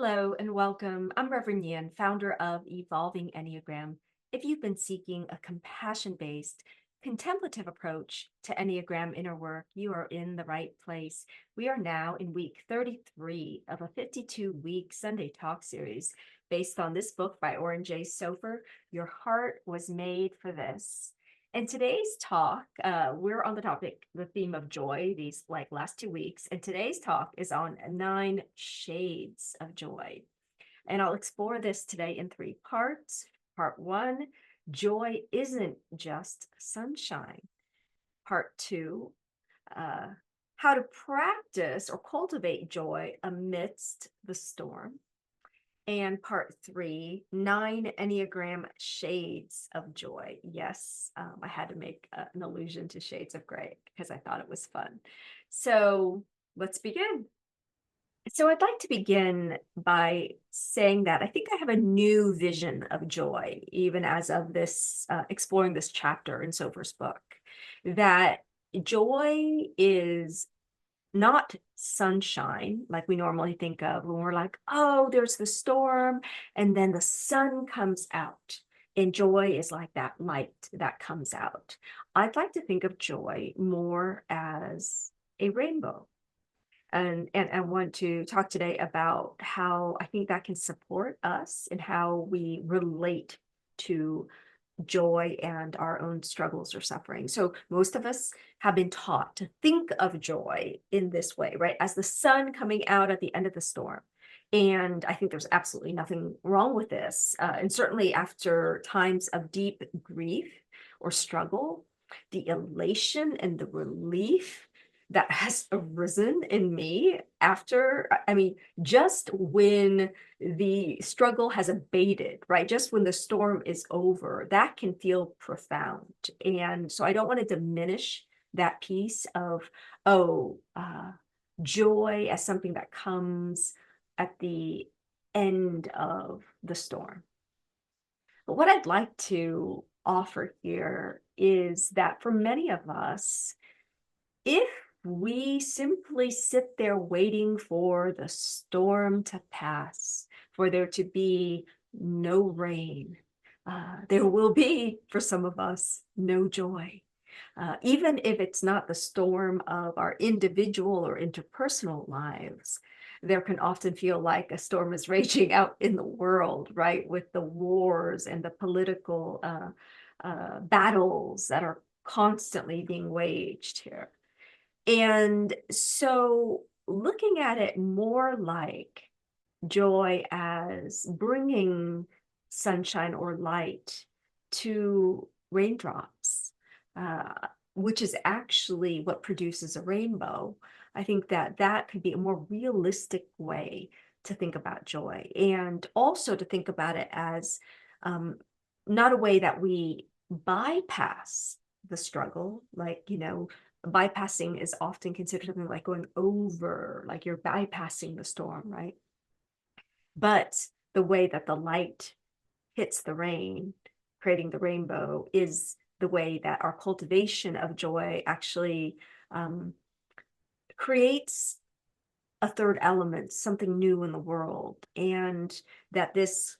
Hello and welcome. I'm Reverend Nhien, founder of Evolving Enneagram. If you've been seeking a compassion-based, contemplative approach to Enneagram inner work, you are in the right place. We are now in week 33 of a 52-week Sunday talk series based on this book by Oren J. Sofer, Your Heart Was Made for This. In today's talk, we're on the theme of joy, these last 2 weeks. And today's talk is on 9 shades of joy. And I'll explore this today in 3 parts. Part 1, joy isn't just sunshine. Part 2, how to practice or cultivate joy amidst the storm. And part 3, 9 Enneagram shades of joy. Yes, I had to make an allusion to shades of gray because I thought it was fun. So let's begin. So I'd like to begin by saying that I think I have a new vision of joy, even as of this, exploring this chapter in Sofer's book, that joy is not sunshine like we normally think of when we're like, oh, there's the storm and then the sun comes out. And joy is like that light that comes out. I'd like to think of joy more as a rainbow. And I want to talk today about how I think that can support us and how we relate to joy and our own struggles or suffering. So most of us have been taught to think of joy in this way, right? As the sun coming out at the end of the storm. And I think there's absolutely nothing wrong with this. And certainly after times of deep grief or struggle, the elation and the relief that has arisen in me after, just when the struggle has abated, right? Just when the storm is over, that can feel profound. And so I don't want to diminish that piece of, joy as something that comes at the end of the storm. But what I'd like to offer here is that for many of us, if we simply sit there waiting for the storm to pass, for there to be no rain, there will be, for some of us, no joy. Even if it's not the storm of our individual or interpersonal lives, there can often feel like a storm is raging out in the world, right? With the wars and the political battles that are constantly being waged here. And so looking at it more like joy as bringing sunshine or light to raindrops, which is actually what produces a rainbow. I think that that could be a more realistic way to think about joy, and also to think about it as not a way that we bypass the struggle, bypassing is often considered something like going over, like you're bypassing the storm, right? But the way that the light hits the rain, creating the rainbow, is the way that our cultivation of joy actually creates a third element, something new in the world. And that this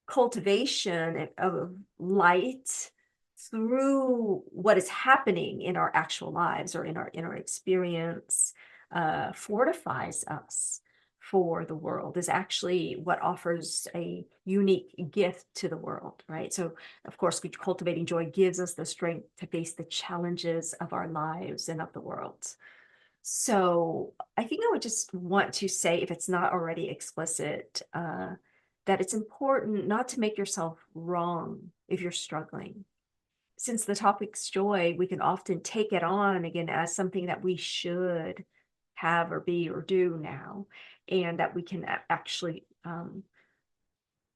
cultivation of light through what is happening in our actual lives or in our experience fortifies us for the world, is actually what offers a unique gift to the world, right? So of course, cultivating joy gives us the strength to face the challenges of our lives and of the world. So I think I would just want to say, if it's not already explicit, that it's important not to make yourself wrong if you're struggling. Since the topic's joy, we can often take it on again as something that we should have or be or do now, and that we can actually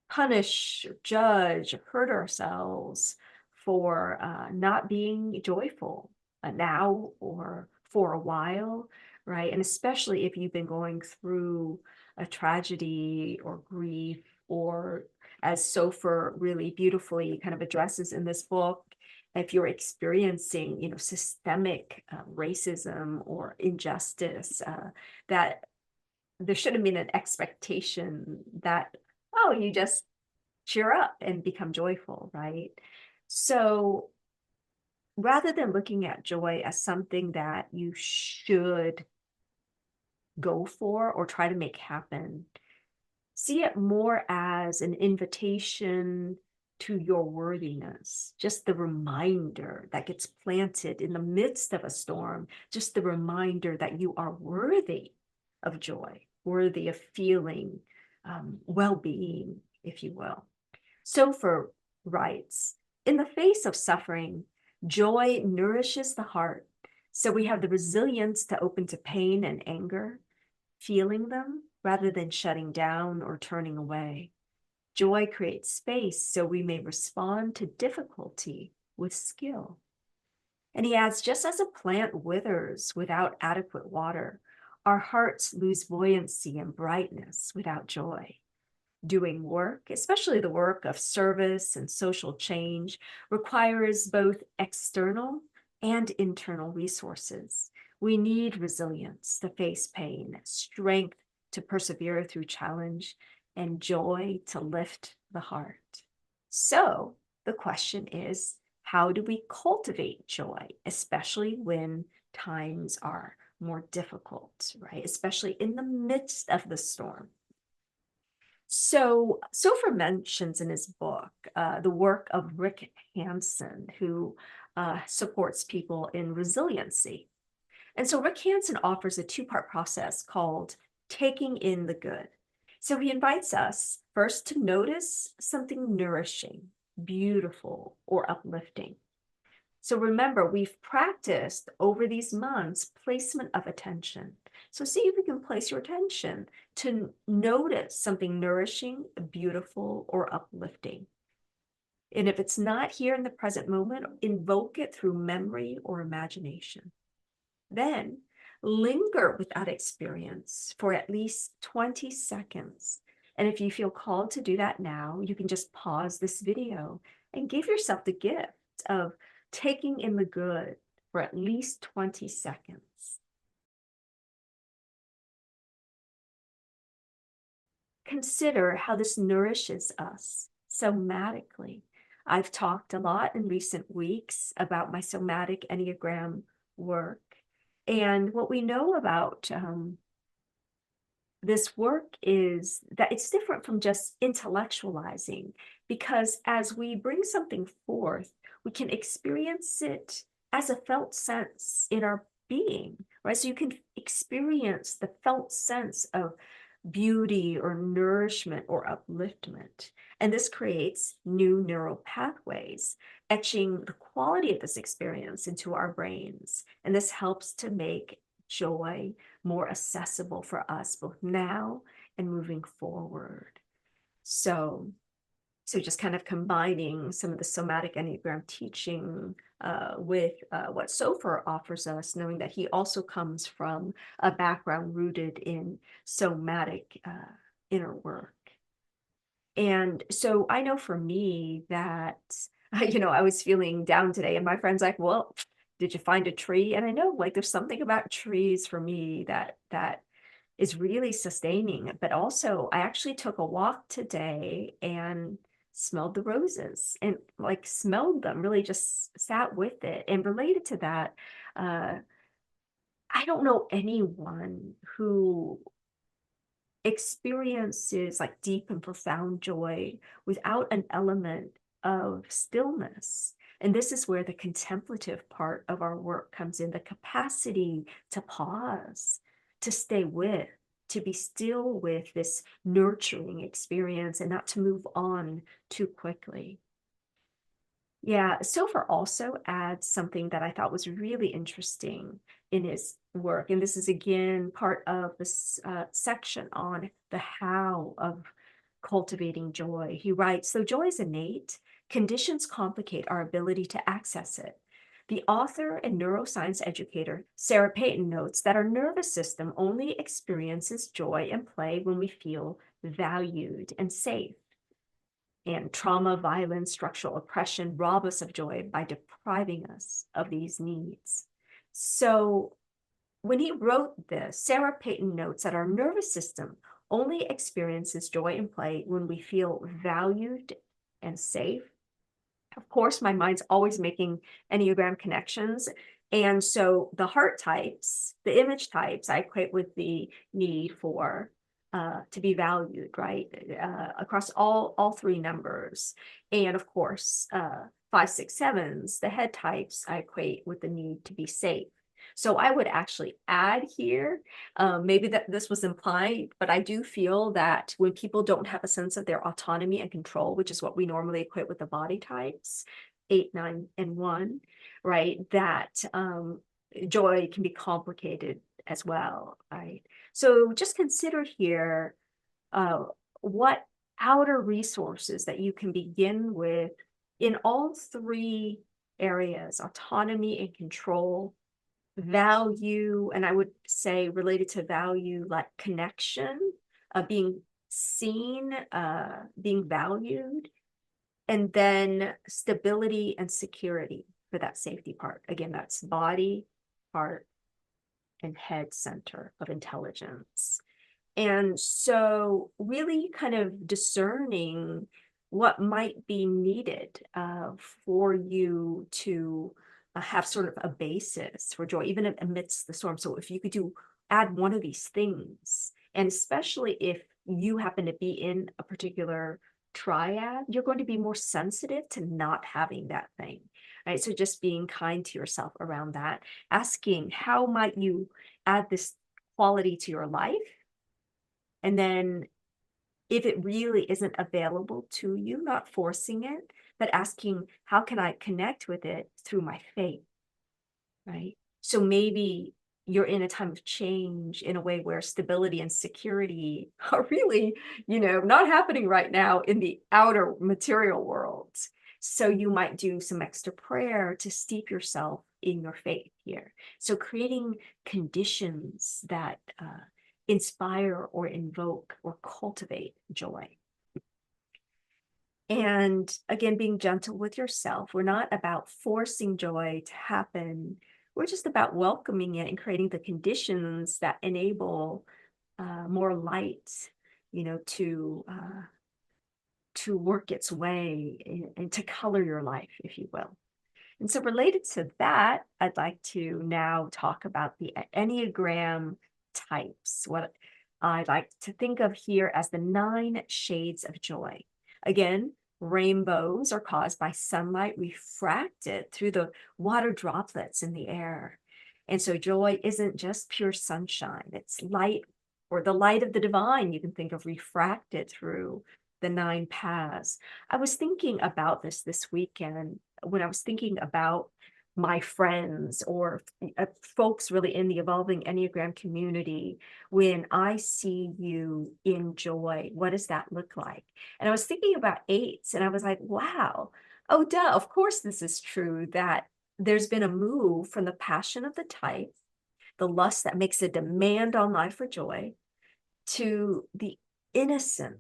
punish or judge or hurt ourselves for not being joyful now or for a while, right? And especially if you've been going through a tragedy or grief, or as Sofer really beautifully kind of addresses in this book, if you're experiencing, systemic racism or injustice, that there should have been an expectation that, oh, you just cheer up and become joyful, right? So rather than looking at joy as something that you should go for or try to make happen, see it more as an invitation to your worthiness, just the reminder that gets planted in the midst of a storm, just the reminder that you are worthy of joy, worthy of feeling well-being, if you will. Sofer writes, in the face of suffering, joy nourishes the heart. So we have the resilience to open to pain and anger, feeling them rather than shutting down or turning away. Joy creates space so we may respond to difficulty with skill. And he adds, just as a plant withers without adequate water, our hearts lose buoyancy and brightness without joy. Doing work, especially the work of service and social change, requires both external and internal resources. We need resilience to face pain, strength to persevere through challenge, and joy to lift the heart. So the question is, how do we cultivate joy, especially when times are more difficult, right? Especially in the midst of the storm. So Sofer mentions in his book the work of Rick Hansen, who supports people in resiliency. And so Rick Hansen offers a two-part process called taking in the good. So he invites us first to notice something nourishing, beautiful, or uplifting. So remember, we've practiced over these months placement of attention. So see if you can place your attention to notice something nourishing, beautiful, or uplifting. And if it's not here in the present moment, invoke it through memory or imagination. Then linger with that experience for at least 20 seconds. And if you feel called to do that now, you can just pause this video and give yourself the gift of taking in the good for at least 20 seconds. Consider how this nourishes us somatically. I've talked a lot in recent weeks about my somatic Enneagram work. And what we know about this work is that it's different from just intellectualizing, because as we bring something forth, we can experience it as a felt sense in our being, right? So you can experience the felt sense of beauty or nourishment or upliftment. And this creates new neural pathways, etching the quality of this experience into our brains. And this helps to make joy more accessible for us both now and moving forward. So just kind of combining some of the somatic Enneagram teaching with what Sofer offers us, knowing that he also comes from a background rooted in somatic inner work. And so I know for me that, I was feeling down today, and my friend's like, well, did you find a tree? And I know, like, there's something about trees for me that is really sustaining. But also, I actually took a walk today and smelled the roses and like smelled them, really just sat with it. And related to that, I don't know anyone who experiences like deep and profound joy without an element of stillness. And this is where the contemplative part of our work comes in, the capacity to pause, to stay with, to be still with this nurturing experience and not to move on too quickly. Yeah, Sofer also adds something that I thought was really interesting in his work. And this is, again, part of this section on the how of cultivating joy. He writes, though joy is innate, conditions complicate our ability to access it. The author and neuroscience educator, Sarah Payton, notes that our nervous system only experiences joy and play when we feel valued and safe. And trauma, violence, structural oppression rob us of joy by depriving us of these needs. So when he wrote this, Sarah Payton notes that our nervous system only experiences joy and play when we feel valued and safe. Of course, my mind's always making Enneagram connections. And so the heart types, the image types, I equate with the need for to be valued, right? Across all three numbers. And of course, 5, 6, 7s, the head types, I equate with the need to be safe. So I would actually add here, maybe that this was implied, but I do feel that when people don't have a sense of their autonomy and control, which is what we normally equate with the body types, 8, 9, and 1, right, that joy can be complicated as well, right? So just consider here what outer resources that you can begin with in all three areas: autonomy and control, value, and I would say related to value, like connection, being seen, being valued, and then stability and security for that safety part. Again, that's body, heart, and head center of intelligence. And so really kind of discerning what might be needed for you to have sort of a basis for joy, even amidst the storm. So if you could add one of these things, and especially if you happen to be in a particular triad, you're going to be more sensitive to not having that thing, right? So just being kind to yourself around that, asking how might you add this quality to your life? And then if it really isn't available to you, not forcing it, but asking, how can I connect with it through my faith, right? So maybe you're in a time of change in a way where stability and security are really, not happening right now in the outer material world. So you might do some extra prayer to steep yourself in your faith here. So creating conditions that inspire or invoke or cultivate joy. And again, being gentle with yourself. We're not about forcing joy to happen. We're just about welcoming it and creating the conditions that enable more light, to work its way and to color your life, if you will. And so related to that, I'd like to now talk about the Enneagram types, what I like to think of here as the 9 shades of joy. Again, rainbows are caused by sunlight refracted through the water droplets in the air. And so joy isn't just pure sunshine, it's light, or the light of the divine, you can think of refracted through the 9 paths. I was thinking about this weekend when I was thinking about my friends or folks really in the evolving Enneagram community. When I see you in joy, what does that look like? And I was thinking about 8s, and I was like, wow, oh, duh, of course this is true, that there's been a move from the passion of the type, the lust that makes a demand on life for joy, to the innocence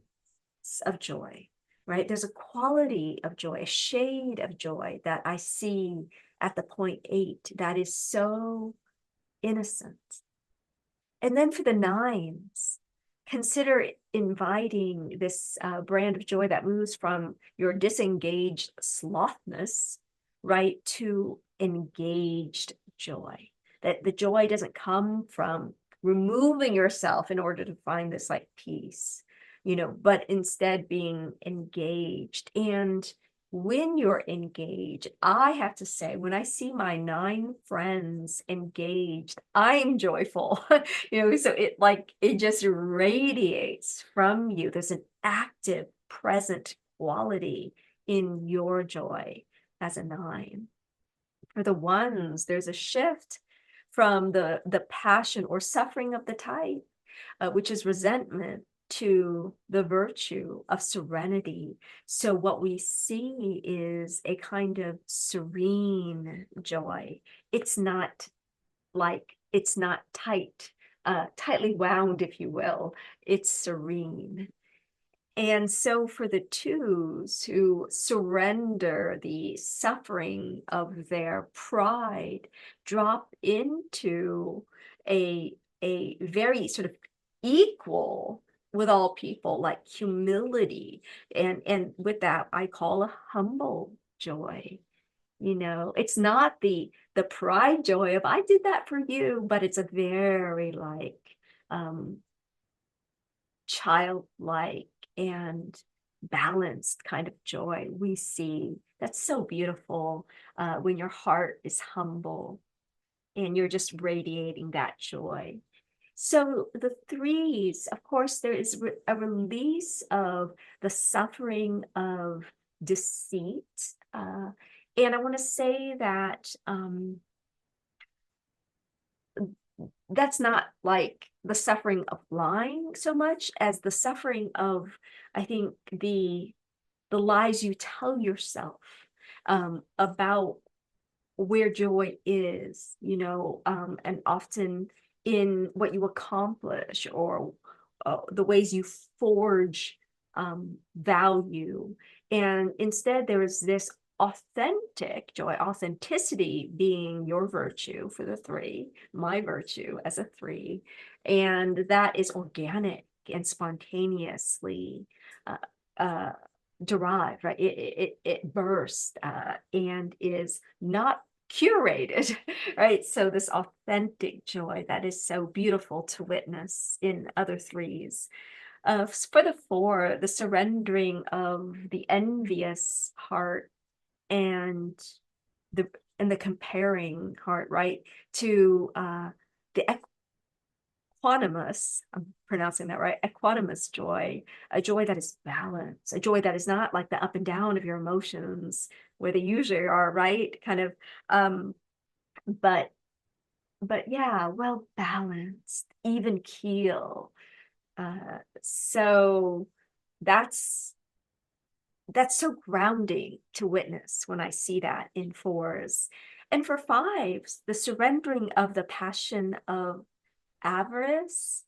of joy, right? There's a quality of joy, a shade of joy that I see at the point 8 that is so innocent. And then for the 9s, consider inviting this brand of joy that moves from your disengaged slothness, right, to engaged joy. That the joy doesn't come from removing yourself in order to find this like peace, but instead being engaged. And when you're engaged, I have to say, when I see my 9 friends engaged, I'm joyful. So it just radiates from you. There's an active, present quality in your joy as a 9. For the 1s, there's a shift from the passion or suffering of the type, which is resentment, to the virtue of serenity. So what we see is a kind of serene joy. It's not tightly wound, if you will. It's serene. And so for the 2s who surrender the suffering of their pride, drop into a very sort of equal with all people, like humility. And with that, I call a humble joy. You know, it's not the pride joy of I did that for you, but it's a very like childlike and balanced kind of joy we see. That's so beautiful when your heart is humble and you're just radiating that joy. So the threes, of course, there is a release of the suffering of deceit. And I want to say that that's not like the suffering of lying so much as the suffering of, I think, the lies you tell yourself about where joy is, you know, and often in what you accomplish or the ways you forge value. And instead, there is this authentic joy, authenticity being your virtue for the three, my virtue as a three. And that is organic and spontaneously derived, right? It bursts and is not curated, right? So this authentic joy that is so beautiful to witness in other threes. For the four, the surrendering of the envious heart and the comparing heart, right, to the equanimous, I'm pronouncing that right, equanimous joy, a joy that is balanced, a joy that is not like the up and down of your emotions where they usually are, right? Kind of, but yeah, well balanced, even keel. So that's so grounding to witness when I see that in fours. And for fives, the surrendering of the passion of avarice.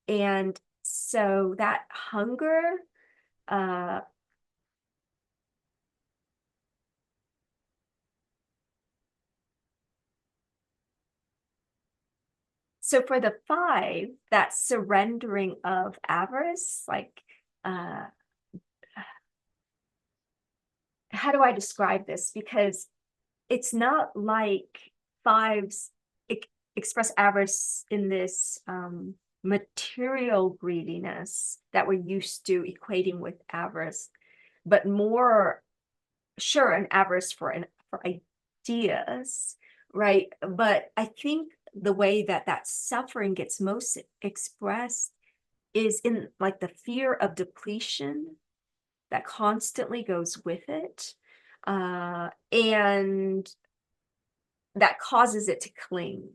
And so that hunger, so for the five, that surrendering of avarice, like, how do I describe this? Because it's not like fives express avarice in this material greediness that we're used to equating with avarice, but more, sure, an avarice for ideas, right? But I think the way that suffering gets most expressed is in like the fear of depletion that constantly goes with it, and that causes it to cling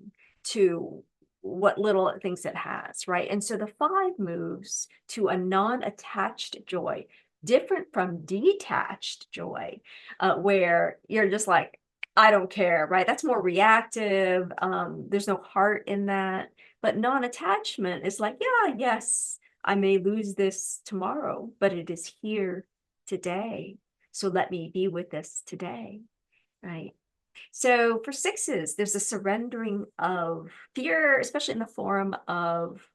to what little it thinks it has, right? And so the five moves to a non-attached joy, different from detached joy, where you're just like, I don't care, right? That's more reactive. There's no heart in that. But non-attachment is like, yeah, yes, I may lose this tomorrow, but it is here today. So let me be with this today, right? So for sixes, there's a surrendering of fear, especially in the form of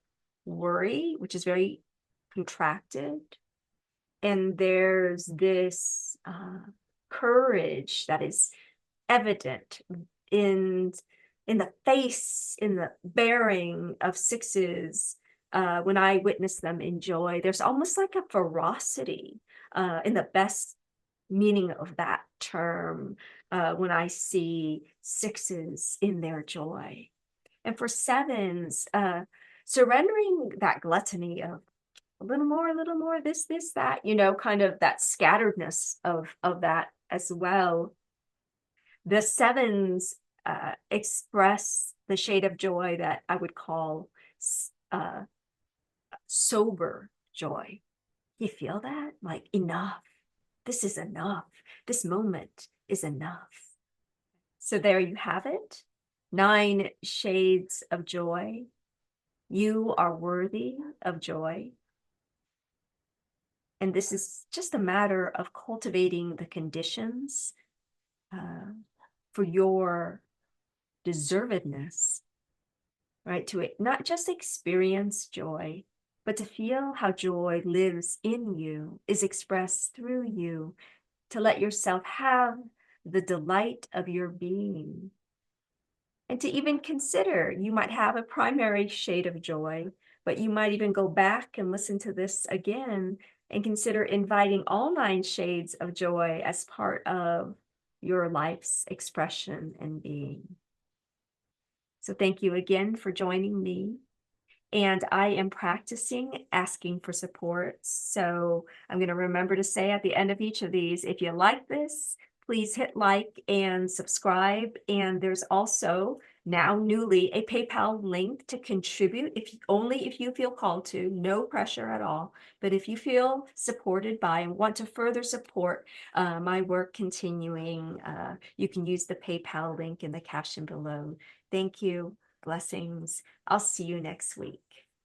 worry, which is very contracted. And there's this courage that is evident in the face, in the bearing of sixes. When I witness them in joy, there's almost like a ferocity in the best meaning of that term when I see sixes in their joy. And for sevens, surrendering that gluttony of a little more, this, that, you know, kind of that scatteredness of that as well. The sevens express the shade of joy that I would call sober joy. You feel that? Like, enough. This is enough. This moment is enough. So there you have it. 9 shades of joy. You are worthy of joy. And this is just a matter of cultivating the conditions for your deservedness right? To not just experience joy, but to feel how joy lives in you, is expressed through you, to let yourself have the delight of your being. And to even consider, you might have a primary shade of joy, but you might even go back and listen to this again and consider inviting all 9 shades of joy as part of your life's expression and being. So thank you again for joining me. And I am practicing asking for support. So I'm going to remember to say at the end of each of these, if you like this, please hit like and subscribe. And there's also now newly a PayPal link to contribute, only if you feel called to, no pressure at all. But if you feel supported by and want to further support my work continuing, you can use the PayPal link in the caption below. Thank you. Blessings. I'll see you next week.